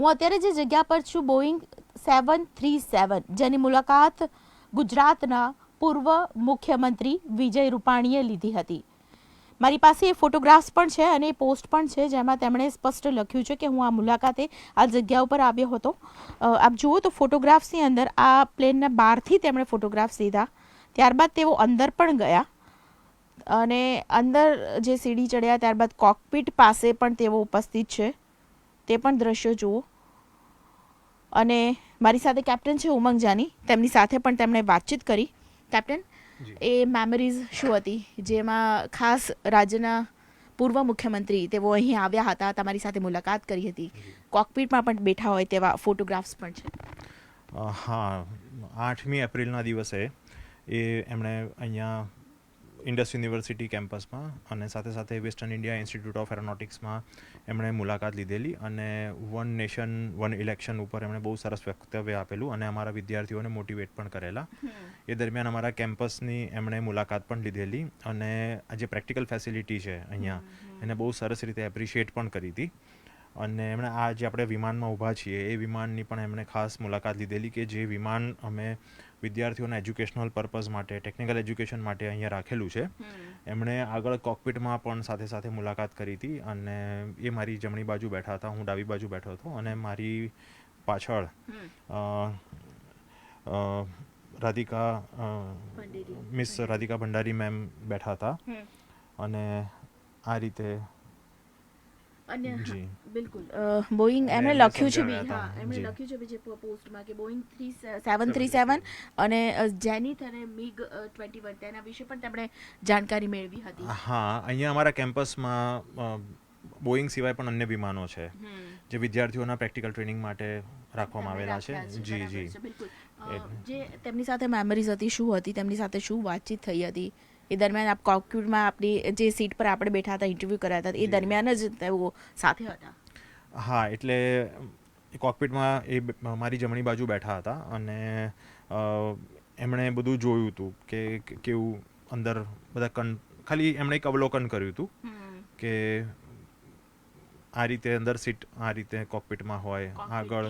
હું અત્યારે જે જગ્યા પર છું બોઈંગ 737 જેની મુલાકાત ગુજરાતના પૂર્વ મુખ્યમંત્રી વિજય રૂપાણીએ લીધી હતી. મારી પાસે એ ફોટોગ્રાફ્સ પણ છે અને એ પોસ્ટ પણ છે જેમાં તેમણે સ્પષ્ટ લખ્યું છે કે હું આ મુલાકાતે આ જગ્યા ઉપર આવ્યો હતો. આપ જુઓ તો ફોટોગ્રાફ્સની અંદર આ પ્લેનના બહારથી તેમણે ફોટોગ્રાફ્સ લીધા. ત્યારબાદ તેઓ અંદર પણ ગયા અને અંદર જે સીડી ચડ્યા ત્યારબાદ કોકપીટ પાસે પણ તેઓ ઉપસ્થિત છે. તે પણ દ્રશ્યો જુઓ. અને મારી સાથે કેપ્ટન છે ઉમંગ જાની, તેમની સાથે પણ તેમણે વાતચીત કરી. કેપ્ટન, એ મેમરીઝ શું હતી જેમાં ખાસ રાજ્યના પૂર્વ મુખ્યમંત્રી તેઓ અહીં આવ્યા હતા, તમારી સાથે મુલાકાત કરી હતી, કોકપીટમાં પણ બેઠા હોય તેવા ફોટોગ્રાફ્સ પણ છે? હા, 8મી એપ્રિલના દિવસે એમણે અહીંયા ઇન્ડસ યુનિવર્સિટી કેમ્પસમાં અને સાથે સાથે વેસ્ટર્ન ઇન્ડિયા ઇન્સ્ટિટ્યૂટ ઓફ એરોનોટિક્સમાં એમણે મુલાકાત લીધેલી અને વન નેશન વન ઇલેક્શન ઉપર એમણે બહુ સરસ વક્તવ્ય આપેલું અને અમારા વિદ્યાર્થીઓને મોટિવેટ પણ કરેલા. એ દરમિયાન અમારા કેમ્પસની એમણે મુલાકાત પણ લીધેલી અને જે પ્રેક્ટિકલ ફેસિલિટી છે અહીંયા એને બહુ સરસ રીતે એપ્રિશિએટ પણ કરી હતી. અને એમણે આ જે આપણે વિમાનમાં ઊભા છીએ એ વિમાનની પણ એમણે ખાસ મુલાકાત લીધેલી કે જે વિમાન અમે વિદ્યાર્થીઓના એજ્યુકેશનલ પર્પઝ માટે, ટેકનિકલ એજ્યુકેશન માટે અહીંયા રાખેલું છે. એમણે આગળ કોકપીટમાં પણ સાથે સાથે મુલાકાત કરી હતી અને એ મારી જમણી બાજુ બેઠા હતા, હું ડાબી બાજુ બેઠો હતો અને મારી પાછળ મિસ રાધિકા ભંડારી મેમ બેઠા હતા અને આ રીતે બિલકુલ બોઈંગ એમણે લખ્યું છે બી, હા એમણે લખ્યું છે બીજે પોસ્ટમાં કે બોઈંગ 737 અને જેનિથ અને મિગ 21 તેના વિશે પણ તેમણે જાણકારી મેળવી હતી. હા, અહીંયા અમારા કેમ્પસમાં બોઈંગ સિવાય પણ અન્ય વિમાનો છે જે વિદ્યાર્થીઓના પ્રેક્ટિકલ ટ્રેનિંગ માટે રાખવામાં આવેલા છે. જી જી બિલકુલ. જે તેમની સાથે મેમરીઝ હતી શું હતી, તેમની સાથે શું વાતચીત થઈ હતી એ દરમિયાન આપ કોકપીટમાં આપણી જે સીટ પર આપણે બેઠા હતા, ઇન્ટરવ્યૂ કર્યા હતા, એ દરમિયાન જ તેઓ સાથે હતા? હા, એટલે કોકપીટમાં એ મારી જમણી બાજુ બેઠા હતા અને એમણે બધું જોયું હતું કે કેવું અંદર બધા ખાલી એમણે એક અવલોકન કર્યું હતું કે આ રીતે અંદર સીટ આ રીતે કોકપીટમાં હોય આગળ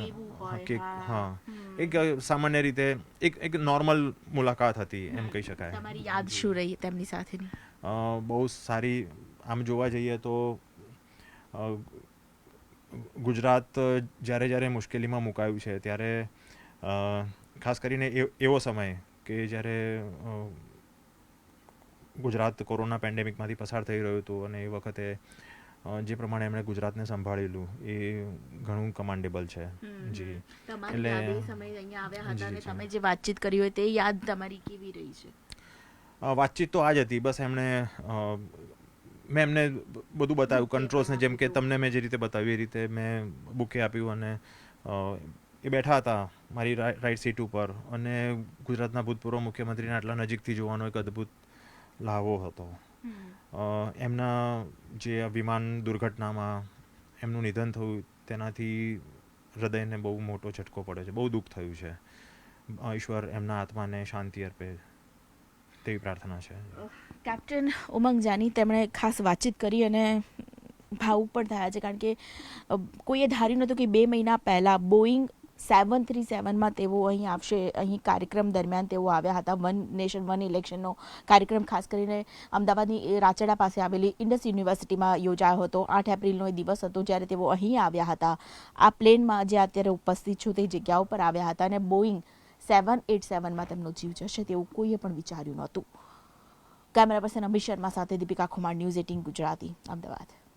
કે હા, એક સામાન્ય રીતે એક નોર્મલ મુલાકાત હતી એમ કહી શકાય. તમારી યાદ શું રહી તેમની સાથેની? બહુ સારી. આમ જોવા જઈએ તો ગુજરાત જ્યારે મુશ્કેલીમાં મુકાયું છે ત્યારે ખાસ કરીને એવો સમય કે જ્યારે ગુજરાત કોરોના પેન્ડેમિકમાંથી પસાર થઈ રહ્યું હતું અને એ વખતે જે પ્રમાણે એમણે ગુજરાતને સંભાળેલું એ ઘણું કમાન્ડેબલ છે. જી, એટલે સમય અહીંયા આવ્યા હતા અને તમે જે વાતચીત કરી હોય તે યાદ તમારી કેવી રહી છે? વાતચીત તો આ જ હતી. બસ મેં એમને બધું બતાવ્યું, કંટ્રોલ્સને, જેમ કે તમને મેં જે રીતે બતાવ્યું એ રીતે મેં બુકે આપ્યું અને એ બેઠા હતા મારી રાઈટ સીટ ઉપર અને ગુજરાતના ભૂતપૂર્વ મુખ્યમંત્રીને આટલા નજીકથી જોવાનો એક અદ્ભુત લાહવો હતો. એમના જે વિમાન દુર્ઘટનામાં એમનું નિધન થયું તેનાથી હૃદયને બહુ મોટો ઝટકો પડ્યો છે, બહુ દુઃખ થયું છે. ઈશ્વર એમના આત્માને શાંતિ અર્પે તેવી પ્રાર્થના છે. કેપ્ટન ઉમંગ જાની તેમણે ખાસ વાતચીત કરી અને ભાવુક પણ થયા છે કારણ કે કોઈએ ધાર્યું નહોતું કે 2 મહિના પહેલાં બોઈંગ 737માં તેઓ અહીં આવશે. અહીં કાર્યક્રમ દરમિયાન તેઓ આવ્યા હતા. વન નેશન વન ઇલેક્શનનો કાર્યક્રમ ખાસ કરીને અમદાવાદની રાચડા પાસે આવેલી ઇન્ડસ યુનિવર્સિટીમાં યોજાયો હતો. 8 એપ્રિલનો એ દિવસ હતો જ્યારે તેઓ અહીં આવ્યા હતા. આ પ્લેનમાં જે અત્યારે ઉપસ્થિત છું તે જગ્યા ઉપર આવ્યા હતા અને બોઈંગ 787માં તેમનો જીવ જશે તેવું કોઈએ પણ વિચાર્યું નહોતું. કેમેરા પર્સન અમિત શર્મા સાથે દીપિકા કુમાર, ન્યૂઝ 18 ગુજરાતી, અમદાવાદ.